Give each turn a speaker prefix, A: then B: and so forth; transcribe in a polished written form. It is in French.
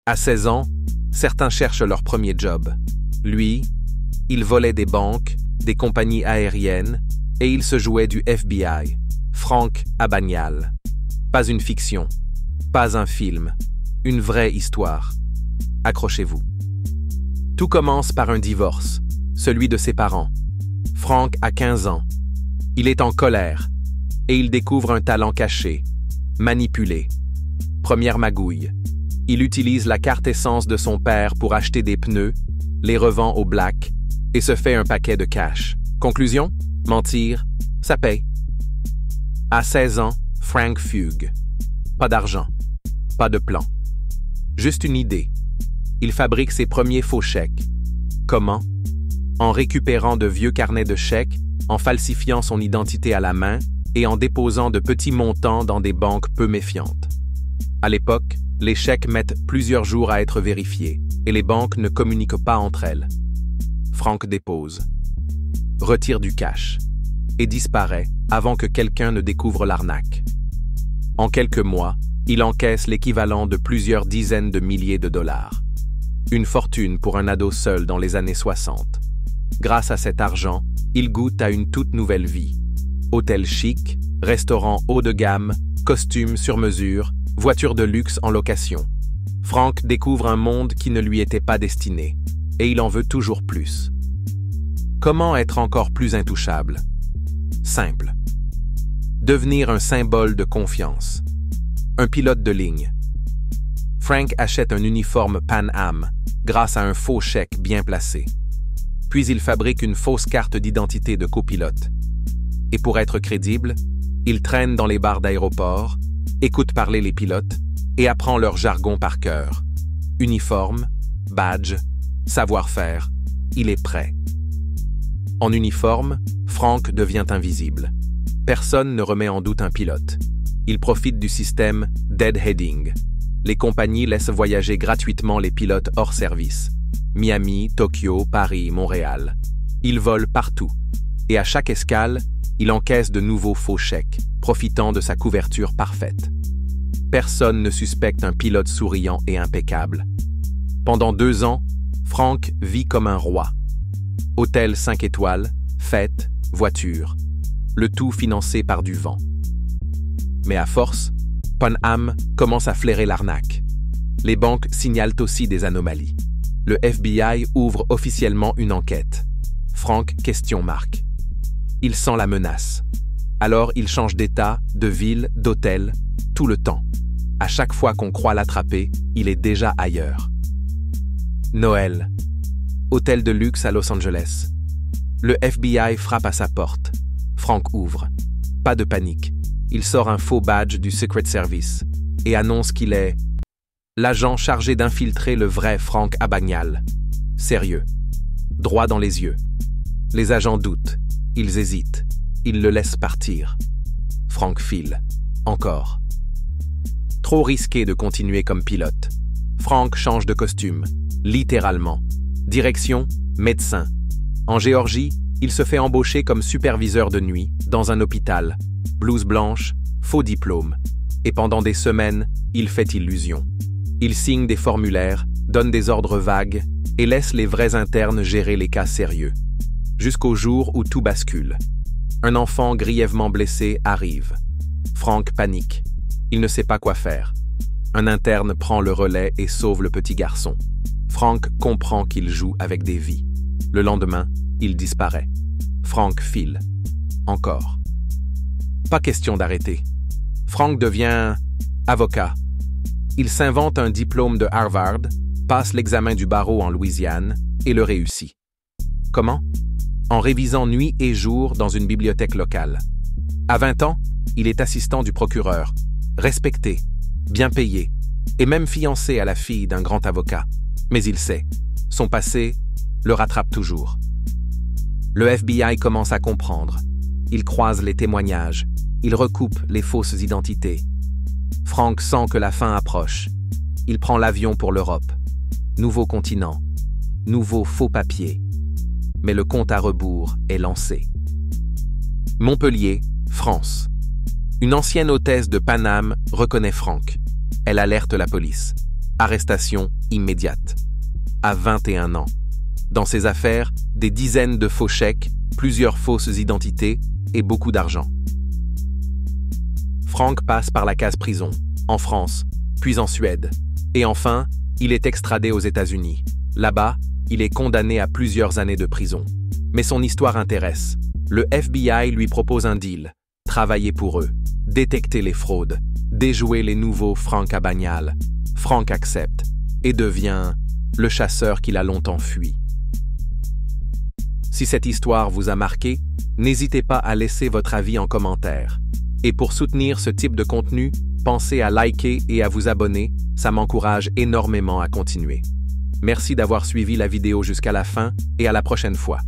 A: À 16 ans, certains cherchent leur premier job. Lui, il volait des banques, des compagnies aériennes, et il se jouait du FBI, Frank Abagnale. Pas une fiction, pas un film, une vraie histoire. Accrochez-vous. Tout commence par un divorce, celui de ses parents. Frank a 15 ans. Il est en colère, et il découvre un talent caché, manipuler. Première magouille. Il utilise la carte essence de son père pour acheter des pneus, les revend au black et se fait un paquet de cash. Conclusion? Mentir, ça paye. À 16 ans, Frank fugue. Pas d'argent, pas de plan. Juste une idée. Il fabrique ses premiers faux chèques. Comment? En récupérant de vieux carnets de chèques, en falsifiant son identité à la main et en déposant de petits montants dans des banques peu méfiantes. À l'époque, les chèques mettent plusieurs jours à être vérifiés et les banques ne communiquent pas entre elles. Frank dépose, retire du cash et disparaît avant que quelqu'un ne découvre l'arnaque. En quelques mois, il encaisse l'équivalent de plusieurs dizaines de milliers de dollars. Une fortune pour un ado seul dans les années 60. Grâce à cet argent, il goûte à une toute nouvelle vie. Hôtel chic, restaurant haut de gamme, costumes sur mesure, voitures de luxe en location. Frank découvre un monde qui ne lui était pas destiné, et il en veut toujours plus. Comment être encore plus intouchable? Simple. Devenir un symbole de confiance. Un pilote de ligne. Frank achète un uniforme Pan Am grâce à un faux chèque bien placé. Puis il fabrique une fausse carte d'identité de copilote. Et pour être crédible, il traîne dans les bars d'aéroport, écoute parler les pilotes et apprend leur jargon par cœur. Uniforme, badge, savoir-faire, il est prêt. En uniforme, Frank devient invisible. Personne ne remet en doute un pilote. Il profite du système deadheading. Les compagnies laissent voyager gratuitement les pilotes hors service. Miami, Tokyo, Paris, Montréal. Il vole partout. Et à chaque escale, il encaisse de nouveaux faux chèques, profitant de sa couverture parfaite. Personne ne suspecte un pilote souriant et impeccable. Pendant 2 ans, Frank vit comme un roi. Hôtel 5 étoiles, fêtes, voitures. Le tout financé par du vent. Mais à force, Pan Am commence à flairer l'arnaque. Les banques signalent aussi des anomalies. Le FBI ouvre officiellement une enquête. Frank question marque. Il sent la menace. Alors il change d'état, de ville, d'hôtel, tout le temps. À chaque fois qu'on croit l'attraper, il est déjà ailleurs. Noël. Hôtel de luxe à Los Angeles. Le FBI frappe à sa porte. Frank ouvre. Pas de panique. Il sort un faux badge du Secret Service et annonce qu'il est l'agent chargé d'infiltrer le vrai Frank Abagnale. Sérieux. Droit dans les yeux. Les agents doutent. Ils hésitent. Ils le laissent partir. Frank file. Encore. Trop risqué de continuer comme pilote. Frank change de costume. Littéralement. Direction, médecin. En Géorgie, il se fait embaucher comme superviseur de nuit, dans un hôpital. Blouse blanche, faux diplôme. Et pendant des semaines, il fait illusion. Il signe des formulaires, donne des ordres vagues et laisse les vrais internes gérer les cas sérieux. Jusqu'au jour où tout bascule. Un enfant grièvement blessé arrive. Frank panique. Il ne sait pas quoi faire. Un interne prend le relais et sauve le petit garçon. Frank comprend qu'il joue avec des vies. Le lendemain, il disparaît. Frank file. Encore. Pas question d'arrêter. Frank devient avocat. Il s'invente un diplôme de Harvard, passe l'examen du barreau en Louisiane et le réussit. Comment? En révisant nuit et jour dans une bibliothèque locale. À 20 ans, il est assistant du procureur, respecté, bien payé, et même fiancé à la fille d'un grand avocat. Mais il sait, son passé le rattrape toujours. Le FBI commence à comprendre. Il croise les témoignages, il recoupe les fausses identités. Frank sent que la fin approche. Il prend l'avion pour l'Europe. Nouveau continent, nouveau faux papier. Mais le compte à rebours est lancé. Montpellier, France. Une ancienne hôtesse de Pan Am reconnaît Frank. Elle alerte la police. Arrestation immédiate. À 21 ans. Dans ses affaires, des dizaines de faux chèques, plusieurs fausses identités et beaucoup d'argent. Frank passe par la case prison, en France, puis en Suède. Et enfin, il est extradé aux États-Unis. Là-bas, il est condamné à plusieurs années de prison. Mais son histoire intéresse. Le FBI lui propose un deal. Travailler pour eux, détecter les fraudes, déjouer les nouveaux Frank Abagnale. Frank accepte et devient le chasseur qu'il a longtemps fui. Si cette histoire vous a marqué, n'hésitez pas à laisser votre avis en commentaire. Et pour soutenir ce type de contenu, pensez à liker et à vous abonner, ça m'encourage énormément à continuer. Merci d'avoir suivi la vidéo jusqu'à la fin et à la prochaine fois.